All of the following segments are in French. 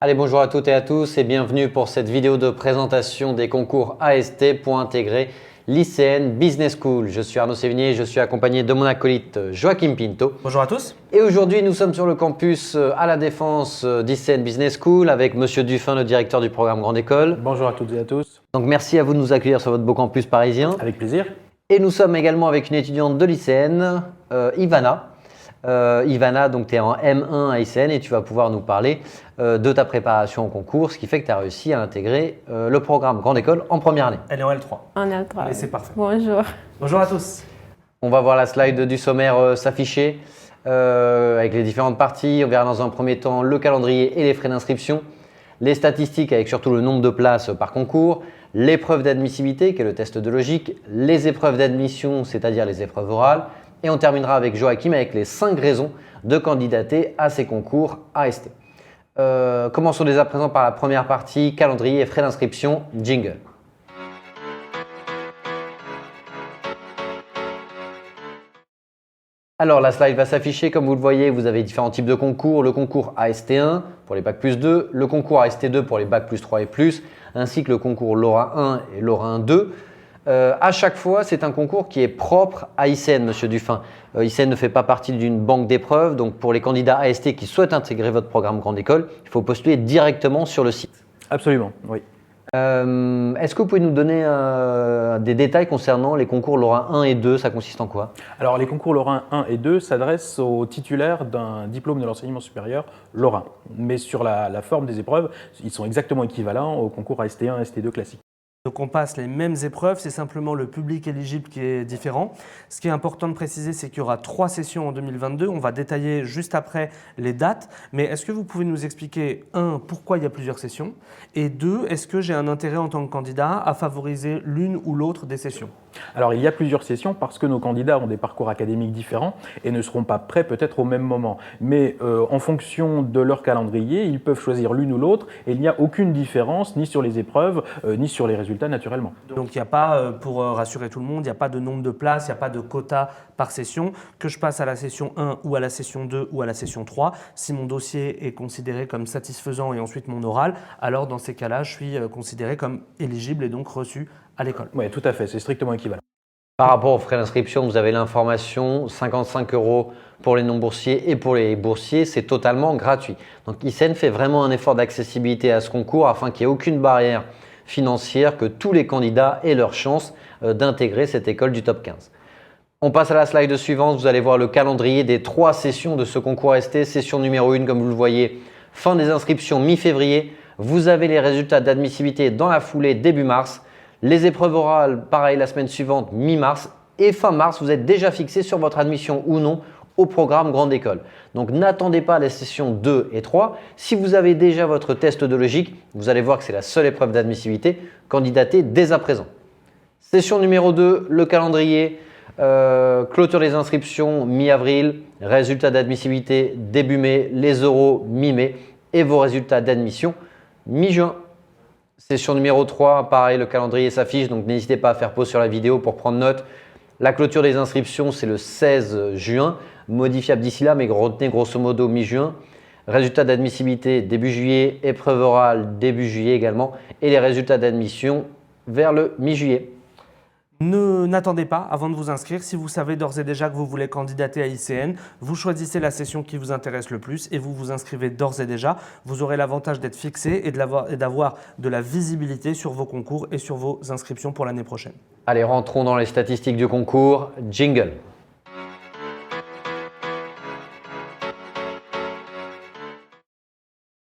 Allez, bonjour à toutes et à tous et bienvenue pour cette vidéo de présentation des concours AST pour intégrer l'ICN Business School. Je suis Arnaud Sévigné et je suis accompagné de mon acolyte Joachim Pinto. Bonjour à tous. Et aujourd'hui, nous sommes sur le campus à la Défense d'ICN Business School avec Monsieur Dufin, le directeur du programme Grande École. Bonjour à toutes et à tous. Donc merci à vous de nous accueillir sur votre beau campus parisien. Avec plaisir. Et nous sommes également avec une étudiante de l'ICN, Ivana. Ivana, donc tu es en M1 à ICN et tu vas pouvoir nous parler de ta préparation au concours, ce qui fait que tu as réussi à intégrer le programme Grande École en première année. Elle est en L3. En L3. Allez, c'est parfait. Bonjour. Bonjour à tous. On va voir la slide du sommaire s'afficher avec les différentes parties. On verra dans un premier temps le calendrier et les frais d'inscription, les statistiques avec surtout le nombre de places par concours, l'épreuve d'admissibilité qui est le test de logique, les épreuves d'admission, c'est-à-dire les épreuves orales. Et on terminera avec Joachim avec les 5 raisons de candidater à ces concours AST. Commençons dès à présent par la première partie, calendrier et frais d'inscription, jingle. Alors la slide va s'afficher, comme vous le voyez, vous avez différents types de concours. Le concours AST1 pour les Bac plus 2, le concours AST2 pour les Bac plus 3 et plus, ainsi que le concours LoRa 1 et LoRa 2. À chaque fois, c'est un concours qui est propre à ICN, Monsieur Dufin. ICN ne fait pas partie d'une banque d'épreuves, donc pour les candidats AST qui souhaitent intégrer votre programme Grande École, il faut postuler directement sur le site. Absolument, oui. Est-ce que vous pouvez nous donner des détails concernant les concours LoRa 1 et 2? Ça consiste en quoi? Alors, les concours LoRa 1 et 2 s'adressent aux titulaires d'un diplôme de l'enseignement supérieur LoRa. Mais sur la forme des épreuves, ils sont exactement équivalents au concours AST1 et AST2 classique. Donc on passe les mêmes épreuves, c'est simplement le public éligible qui est différent. Ce qui est important de préciser, c'est qu'il y aura 3 sessions en 2022. On va détailler juste après les dates. Mais est-ce que vous pouvez nous expliquer, 1, pourquoi il y a plusieurs sessions? Et 2, est-ce que j'ai un intérêt en tant que candidat à favoriser l'une ou l'autre des sessions? Alors, il y a plusieurs sessions parce que nos candidats ont des parcours académiques différents et ne seront pas prêts peut-être au même moment. Mais en fonction de leur calendrier, ils peuvent choisir l'une ou l'autre et il n'y a aucune différence ni sur les épreuves ni sur les résultats naturellement. Donc il n'y a pas, pour rassurer tout le monde, il n'y a pas de nombre de places, il n'y a pas de quota par session. Que je passe à la session 1 ou à la session 2 ou à la session 3, si mon dossier est considéré comme satisfaisant et ensuite mon oral, alors dans ces cas-là, je suis considéré comme éligible et donc reçu à l'école. Oui, tout à fait, c'est strictement équivalent. Par rapport aux frais d'inscription, vous avez l'information, 55 € pour les non-boursiers et pour les boursiers, c'est totalement gratuit. Donc ICN fait vraiment un effort d'accessibilité à ce concours afin qu'il n'y ait aucune barrière financière, que tous les candidats aient leur chance d'intégrer cette école du top 15. On passe à la slide suivante, vous allez voir le calendrier des 3 sessions de ce concours AST. Session numéro 1, comme vous le voyez, fin des inscriptions mi-février. Vous avez les résultats d'admissibilité dans la foulée début mars. Les épreuves orales, pareil, la semaine suivante, mi-mars. Et fin mars, vous êtes déjà fixé sur votre admission ou non au programme Grande École. Donc n'attendez pas les sessions 2 et 3. Si vous avez déjà votre test de logique, vous allez voir que c'est la seule épreuve d'admissibilité. Candidatez dès à présent. Session numéro 2, le calendrier, clôture des inscriptions mi-avril, résultats d'admissibilité début mai, les euros mi-mai et vos résultats d'admission mi-juin. Session numéro 3, pareil, le calendrier s'affiche, donc n'hésitez pas à faire pause sur la vidéo pour prendre note. La clôture des inscriptions, c'est le 16 juin, modifiable d'ici là, mais retenez grosso modo mi-juin. Résultats d'admissibilité début juillet, épreuve orale début juillet également, et les résultats d'admission vers le mi-juillet. N'attendez pas avant de vous inscrire. Si vous savez d'ores et déjà que vous voulez candidater à ICN, vous choisissez la session qui vous intéresse le plus et vous vous inscrivez d'ores et déjà. Vous aurez l'avantage d'être fixé et d'avoir de la visibilité sur vos concours et sur vos inscriptions pour l'année prochaine. Allez, rentrons dans les statistiques du concours. Jingle.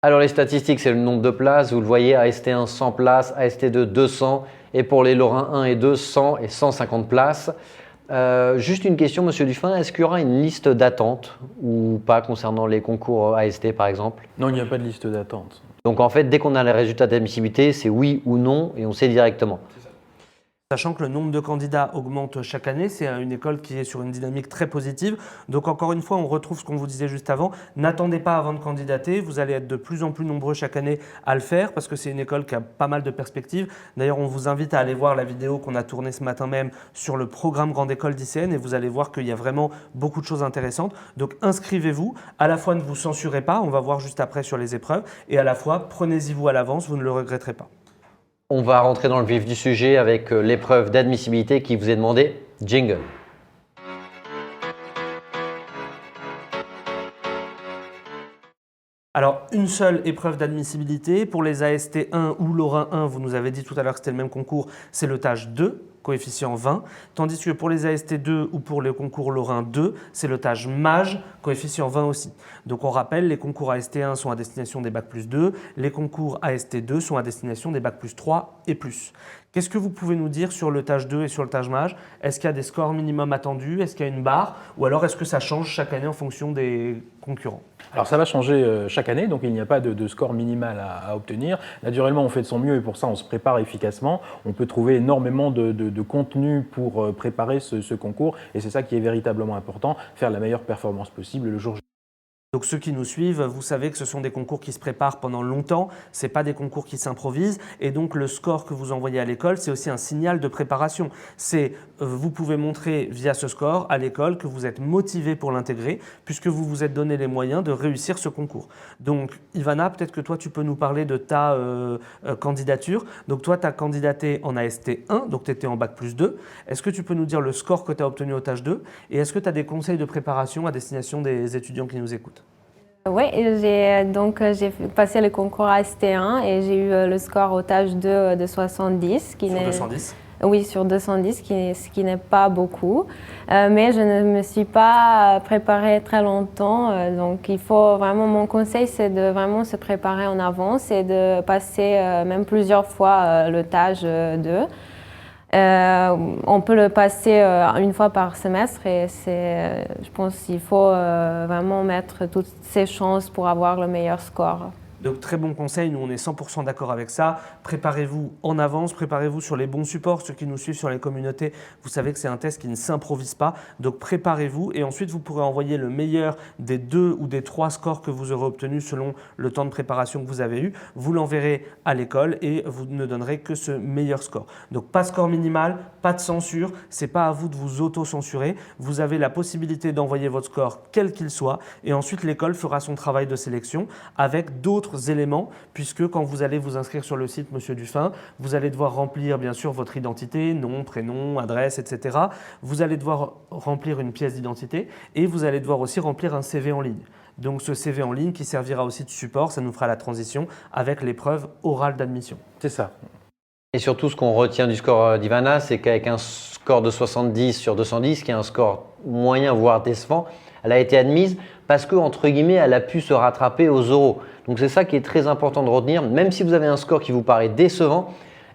Alors les statistiques, c'est le nombre de places. Vous le voyez, AST1 100 places, AST2 200 et pour les LoRa 1 et 2, 100 et 150 places. Juste une question, Monsieur Dufin, est-ce qu'il y aura une liste d'attente ou pas concernant les concours AST par exemple? Non, il n'y a pas de liste d'attente. Donc en fait, dès qu'on a les résultats d'admissibilité, c'est oui ou non et on sait directement. Sachant que le nombre de candidats augmente chaque année, c'est une école qui est sur une dynamique très positive. Donc encore une fois, on retrouve ce qu'on vous disait juste avant. N'attendez pas avant de candidater, vous allez être de plus en plus nombreux chaque année à le faire parce que c'est une école qui a pas mal de perspectives. D'ailleurs, on vous invite à aller voir la vidéo qu'on a tournée ce matin même sur le programme Grande École d'ICN et vous allez voir qu'il y a vraiment beaucoup de choses intéressantes. Donc inscrivez-vous, à la fois ne vous censurez pas, on va voir juste après sur les épreuves, et à la fois prenez-y-vous à l'avance, vous ne le regretterez pas. On va rentrer dans le vif du sujet avec l'épreuve d'admissibilité qui vous est demandée. Jingle. Alors, une seule épreuve d'admissibilité. Pour les AST1 ou Lorrain 1, vous nous avez dit tout à l'heure que c'était le même concours, c'est le TAGE 2, coefficient 20. Tandis que pour les AST2 ou pour le concours Lorrain 2, c'est le TAGE MAGE, coefficient 20 aussi. Donc on rappelle, les concours AST1 sont à destination des Bac+2, les concours AST2 sont à destination des Bac+3 et plus. Qu'est-ce que vous pouvez nous dire sur le TAGE 2 et sur le TAGE MAGE? Est-ce qu'il y a des scores minimum attendus? Est-ce qu'il y a une barre? Ou alors est-ce que ça change chaque année en fonction des concurrents? Alors ça va changer chaque année, donc il n'y a pas de score minimal à obtenir. Naturellement, on fait de son mieux et pour ça, on se prépare efficacement. On peut trouver énormément de contenu pour préparer ce concours et c'est ça qui est véritablement important, faire la meilleure performance possible le jour J. Donc ceux qui nous suivent, vous savez que ce sont des concours qui se préparent pendant longtemps, ce n'est pas des concours qui s'improvisent et donc le score que vous envoyez à l'école, c'est aussi un signal de préparation. Vous pouvez montrer via ce score à l'école que vous êtes motivé pour l'intégrer puisque vous vous êtes donné les moyens de réussir ce concours. Donc Ivana, peut-être que toi tu peux nous parler de ta candidature. Donc toi tu as candidaté en AST1, donc tu étais en Bac+2. Est-ce que tu peux nous dire le score que tu as obtenu au TAGE 2 et est-ce que tu as des conseils de préparation à destination des étudiants qui nous écoutent? Oui, j'ai passé le concours AST1 et j'ai eu le score au TAGE 2 de 70. Sur 210? Oui, sur 210, ce qui n'est pas beaucoup. Mais je ne me suis pas préparée très longtemps. Donc il faut vraiment, mon conseil, c'est de vraiment se préparer en avance et de passer même plusieurs fois le TAGE 2. On peut le passer une fois par semestre et je pense qu'il faut vraiment mettre toutes ses chances pour avoir le meilleur score. Donc très bon conseil, nous on est 100% d'accord avec ça. Préparez-vous en avance, préparez-vous sur les bons supports. Ceux qui nous suivent sur les communautés, vous savez que c'est un test qui ne s'improvise pas. Donc préparez-vous et ensuite vous pourrez envoyer le meilleur des 2 ou des 3 scores que vous aurez obtenus selon le temps de préparation que vous avez eu. Vous l'enverrez à l'école et vous ne donnerez que ce meilleur score. Donc pas de score minimal, pas de censure, c'est pas à vous de vous auto-censurer. Vous avez la possibilité d'envoyer votre score quel qu'il soit et ensuite l'école fera son travail de sélection avec d'autres éléments puisque quand vous allez vous inscrire sur le site Monsieur Dufin, vous allez devoir remplir bien sûr votre identité, nom, prénom, adresse, etc. Vous allez devoir remplir une pièce d'identité et vous allez devoir aussi remplir un CV en ligne. Donc ce CV en ligne qui servira aussi de support, ça nous fera la transition avec l'épreuve orale d'admission. C'est ça. Et surtout, ce qu'on retient du score d'Ivana, c'est qu'avec un score de 70 sur 210, qui est un score moyen, voire décevant, elle a été admise parce que, entre guillemets, elle a pu se rattraper aux oraux. Donc c'est ça qui est très important de retenir. Même si vous avez un score qui vous paraît décevant,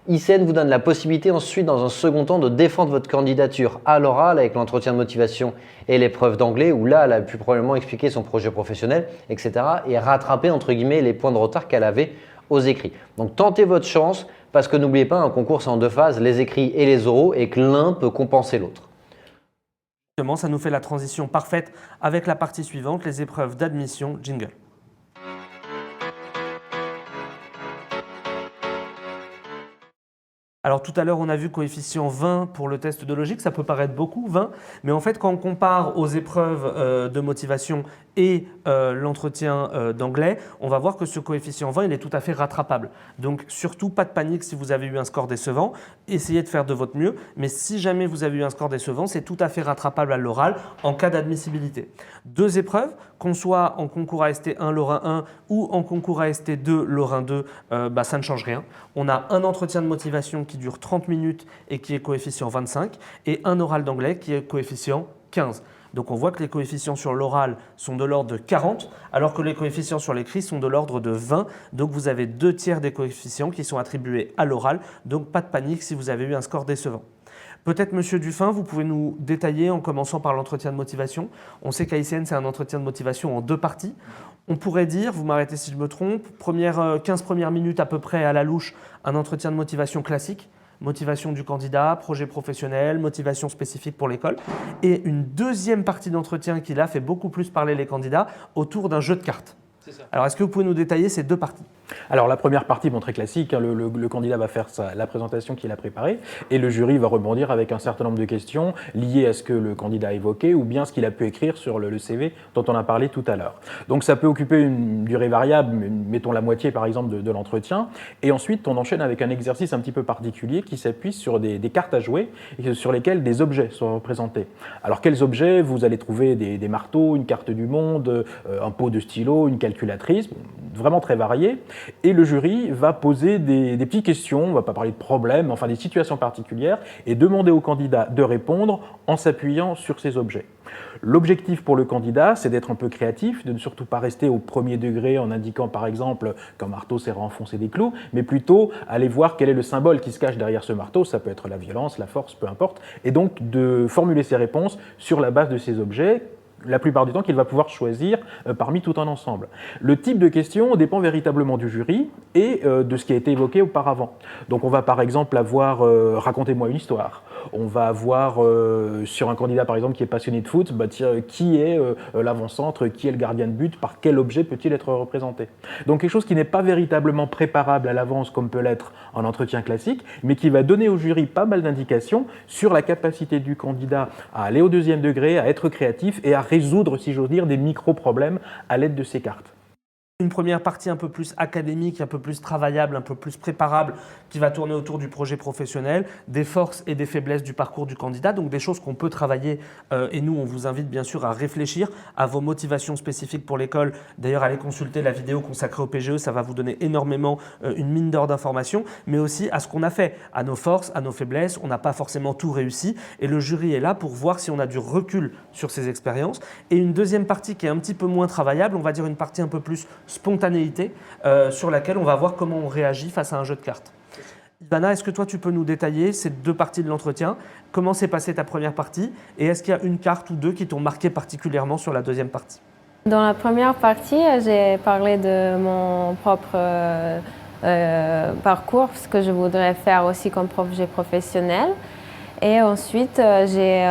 ICN vous donne la possibilité ensuite, dans un second temps, de défendre votre candidature à l'oral avec l'entretien de motivation et l'épreuve d'anglais, où là, elle a pu probablement expliquer son projet professionnel, etc. et rattraper, entre guillemets, les points de retard qu'elle avait aux écrits. Donc tentez votre chance parce que n'oubliez pas, un concours c'est en 2 phases, les écrits et les oraux, et que l'un peut compenser l'autre. Justement, ça nous fait la transition parfaite avec la partie suivante, les épreuves d'admission. Jingle. Alors tout à l'heure, on a vu coefficient 20 pour le test de logique, ça peut paraître beaucoup, 20, mais en fait quand on compare aux épreuves de motivation et l'entretien d'anglais, on va voir que ce coefficient 20, il est tout à fait rattrapable. Donc surtout, pas de panique si vous avez eu un score décevant, essayez de faire de votre mieux, mais si jamais vous avez eu un score décevant, c'est tout à fait rattrapable à l'oral en cas d'admissibilité. 2 épreuves, qu'on soit en concours AST1 Lorrain 1 ou en concours AST2 Lorrain 2, ça ne change rien. On a un entretien de motivation qui dure 30 minutes et qui est coefficient 25 et un oral d'anglais qui est coefficient 15. Donc on voit que les coefficients sur l'oral sont de l'ordre de 40 alors que les coefficients sur l'écrit sont de l'ordre de 20. Donc vous avez 2/3 des coefficients qui sont attribués à l'oral. Donc pas de panique si vous avez eu un score décevant. Peut-être, Monsieur Dufin, vous pouvez nous détailler en commençant par l'entretien de motivation. On sait qu'à ICN, c'est un entretien de motivation en 2 parties. On pourrait dire, vous m'arrêtez si je me trompe, 15 premières minutes à peu près à la louche, un entretien de motivation classique. motivation du candidat, projet professionnel, motivation spécifique pour l'école. Et une deuxième partie d'entretien qui là fait beaucoup plus parler les candidats autour d'un jeu de cartes. Alors, est-ce que vous pouvez nous détailler ces deux parties? Alors la première partie, bon, très classique, hein, le candidat va faire la présentation qu'il a préparée et le jury va rebondir avec un certain nombre de questions liées à ce que le candidat a évoqué ou bien ce qu'il a pu écrire sur le CV dont on a parlé tout à l'heure. Donc ça peut occuper une durée variable, mettons la moitié par exemple de l'entretien, et ensuite on enchaîne avec un exercice un petit peu particulier qui s'appuie sur des cartes à jouer et sur lesquelles des objets sont représentés. Alors quels objets? Vous allez trouver des marteaux, une carte du monde, un pot de stylo, une calculatrice, vraiment très variés. Et le jury va poser des petites questions, on ne va pas parler de problèmes, enfin des situations particulières, et demander au candidat de répondre en s'appuyant sur ces objets. L'objectif pour le candidat, c'est d'être un peu créatif, de ne surtout pas rester au premier degré en indiquant par exemple qu'un marteau sert à enfoncer des clous, mais plutôt aller voir quel est le symbole qui se cache derrière ce marteau, ça peut être la violence, la force, peu importe, et donc de formuler ses réponses sur la base de ces objets, la plupart du temps qu'il va pouvoir choisir parmi tout un ensemble. Le type de question dépend véritablement du jury et de ce qui a été évoqué auparavant. Donc on va par exemple avoir « racontez-moi une histoire ». On va avoir sur un candidat par exemple qui est passionné de foot, qui est l'avant-centre, qui est le gardien de but, par quel objet peut-il être représenté. Donc quelque chose qui n'est pas véritablement préparable à l'avance comme peut l'être un entretien classique, mais qui va donner au jury pas mal d'indications sur la capacité du candidat à aller au deuxième degré, à être créatif et à résoudre, si j'ose dire, des micro-problèmes à l'aide de ces cartes. Une première partie un peu plus académique, un peu plus travaillable, un peu plus préparable, qui va tourner autour du projet professionnel, des forces et des faiblesses du parcours du candidat, donc des choses qu'on peut travailler. Et nous, on vous invite bien sûr à réfléchir à vos motivations spécifiques pour l'école. D'ailleurs, allez consulter la vidéo consacrée au PGE, ça va vous donner énormément une mine d'or d'informations, mais aussi à ce qu'on a fait, à nos forces, à nos faiblesses. On n'a pas forcément tout réussi et le jury est là pour voir si on a du recul sur ces expériences. Et une deuxième partie qui est un petit peu moins travaillable, on va dire une partie un peu plus spontanéité, sur laquelle on va voir comment on réagit face à un jeu de cartes. Ivana, est-ce que toi tu peux nous détailler ces deux parties de l'entretien? Comment s'est passée ta première partie et est-ce qu'il y a une carte ou deux qui t'ont marqué particulièrement sur la deuxième partie? Dans la première partie, j'ai parlé de mon propre parcours, ce que je voudrais faire aussi comme projet professionnel. Et ensuite, j'ai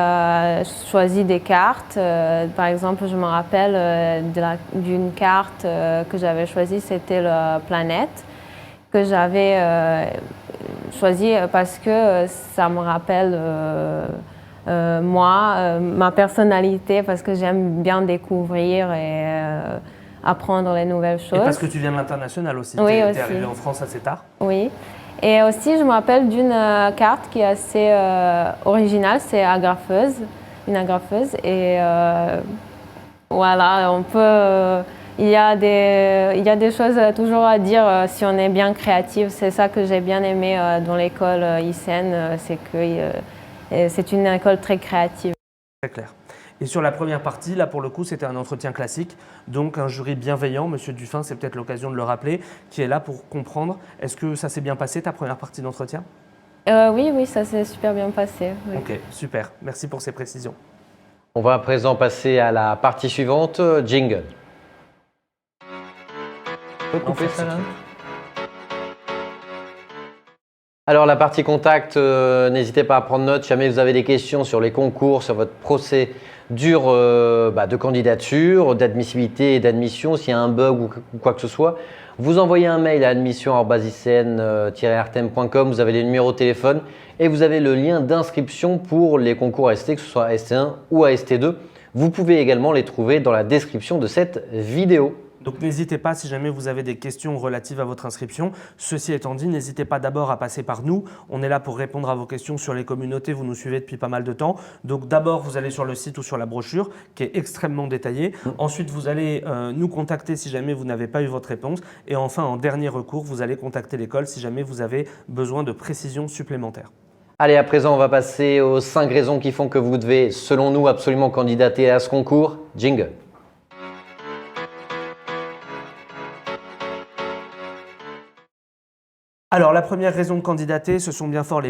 choisi des cartes. Par exemple, je me rappelle d'une carte que j'avais choisie, c'était la planète, que j'avais choisie parce que ça me rappelle moi, ma personnalité, parce que j'aime bien découvrir et apprendre les nouvelles choses. Et parce que tu viens de l'international aussi, oui, tu es arrivée en France assez tard. Oui. Et aussi, je me rappelle d'une carte qui est assez originale, c'est agrafeuse, une agrafeuse. Et voilà, on peut, il y a des choses toujours à dire si on est bien créatif. C'est ça que j'ai bien aimé dans l'école ICN, c'est que c'est une école très créative. Très clair. Et sur la première partie, là pour le coup, c'était un entretien classique, donc un jury bienveillant, Monsieur Dufin, c'est peut-être l'occasion de le rappeler, qui est là pour comprendre. Est-ce que ça s'est bien passé, ta première partie d'entretien? Oui, ça s'est super bien passé. Oui. Ok, super. Merci pour ces précisions. On va à présent passer à la partie suivante, jingle. On peut couper ça là ? Alors la partie contact, n'hésitez pas à prendre note si jamais vous avez des questions sur les concours, sur votre procédure de candidature, d'admissibilité et d'admission, s'il y a un bug ou quoi que ce soit. Vous envoyez un mail à admission@icn-rtm.com, vous avez les numéros de téléphone et vous avez le lien d'inscription pour les concours AST, que ce soit AST1 ou AST2. Vous pouvez également les trouver dans la description de cette vidéo. Donc n'hésitez pas, si jamais vous avez des questions relatives à votre inscription. Ceci étant dit, n'hésitez pas d'abord à passer par nous. On est là pour répondre à vos questions sur les communautés. Vous nous suivez depuis pas mal de temps. Donc d'abord, vous allez sur le site ou sur la brochure qui est extrêmement détaillée. Ensuite, vous allez nous contacter si jamais vous n'avez pas eu votre réponse. Et enfin, en dernier recours, vous allez contacter l'école si jamais vous avez besoin de précisions supplémentaires. Allez, à présent, on va passer aux 5 raisons qui font que vous devez, selon nous, absolument candidater à ce concours. Jingle. Alors, la première raison de candidater, ce sont bien sûr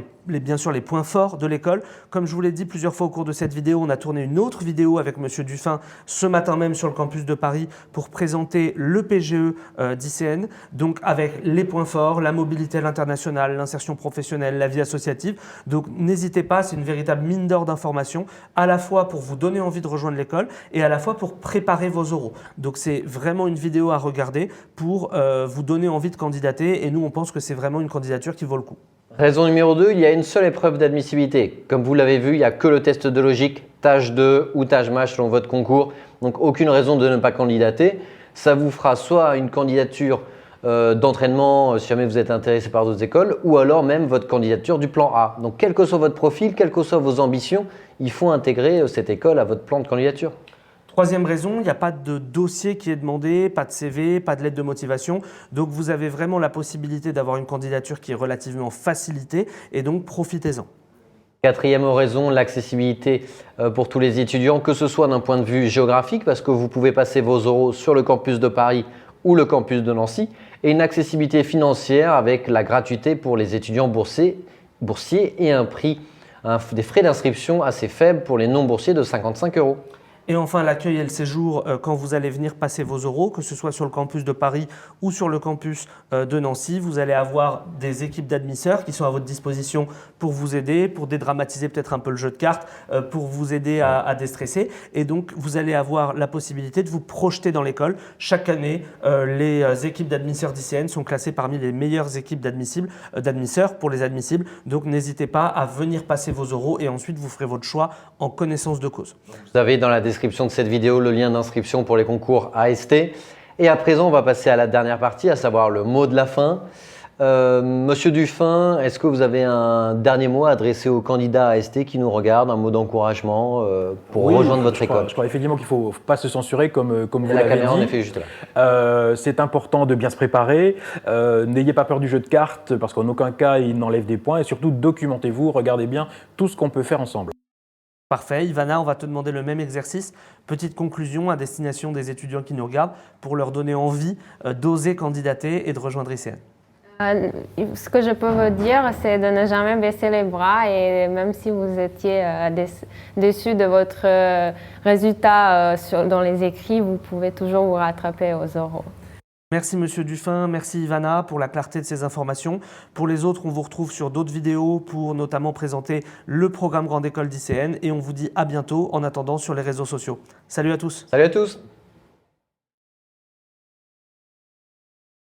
les points forts de l'école. Comme je vous l'ai dit plusieurs fois au cours de cette vidéo, on a tourné une autre vidéo avec Monsieur Dufin ce matin même sur le campus de Paris pour présenter le PGE d'ICN, donc avec les points forts, la mobilité à l'international, l'insertion professionnelle, la vie associative. Donc, n'hésitez pas, c'est une véritable mine d'or d'informations, à la fois pour vous donner envie de rejoindre l'école et à la fois pour préparer vos oraux. Donc, c'est vraiment une vidéo à regarder pour vous donner envie de candidater et nous, on pense que c'est vraiment une candidature qui vaut le coup. Raison numéro 2, il y a une seule épreuve d'admissibilité. Comme vous l'avez vu, il n'y a que le test de logique, tâche 2 ou tâche MASH selon votre concours. Donc aucune raison de ne pas candidater. Ça vous fera soit une candidature d'entraînement si jamais vous êtes intéressé par d'autres écoles, ou alors même votre candidature du plan A. Donc quel que soit votre profil, quelles que soient vos ambitions, il faut intégrer cette école à votre plan de candidature. Troisième raison, il n'y a pas de dossier qui est demandé, pas de CV, pas de lettre de motivation. Donc vous avez vraiment la possibilité d'avoir une candidature qui est relativement facilitée et donc profitez-en. Quatrième raison, l'accessibilité pour tous les étudiants, que ce soit d'un point de vue géographique, parce que vous pouvez passer vos oraux sur le campus de Paris ou le campus de Nancy, et une accessibilité financière avec la gratuité pour les étudiants boursiers et un prix, des frais d'inscription assez faibles pour les non-boursiers de 55 €. Et enfin, l'accueil et le séjour quand vous allez venir passer vos oraux, que ce soit sur le campus de Paris ou sur le campus de Nancy. Vous allez avoir des équipes d'admisseurs qui sont à votre disposition pour vous aider, pour dédramatiser peut-être un peu le jeu de cartes, pour vous aider à déstresser. Et donc, vous allez avoir la possibilité de vous projeter dans l'école. Chaque année, les équipes d'admisseurs d'ICN sont classées parmi les meilleures équipes d'admisseurs pour les admissibles. Donc, n'hésitez pas à venir passer vos oraux et ensuite, vous ferez votre choix en connaissance de cause. Vous avez dans la description de cette vidéo le lien d'inscription pour les concours AST. Et à présent, on va passer à la dernière partie, à savoir le mot de la fin. Monsieur Dufin, est-ce que vous avez un dernier mot à adresser aux candidats AST qui nous regardent, un mot d'encouragement pour rejoindre votre école? Je crois effectivement qu'il ne faut pas se censurer comme vous La l'avez caméra, en dit. effet, juste là. C'est important de bien se préparer. N'ayez pas peur du jeu de cartes parce qu'en aucun cas il n'enlève des points. Et surtout, documentez-vous, regardez bien tout ce qu'on peut faire ensemble. Parfait. Ivana, on va te demander le même exercice. Petite conclusion à destination des étudiants qui nous regardent pour leur donner envie d'oser candidater et de rejoindre ICN. Ce que je peux vous dire, c'est de ne jamais baisser les bras et même si vous étiez déçu de votre résultat dans les écrits, vous pouvez toujours vous rattraper aux oraux. Merci Monsieur Dufin, merci Ivana pour la clarté de ces informations. Pour les autres, on vous retrouve sur d'autres vidéos pour notamment présenter le programme Grande École d'ICN et on vous dit à bientôt en attendant sur les réseaux sociaux. Salut à tous. Salut à tous.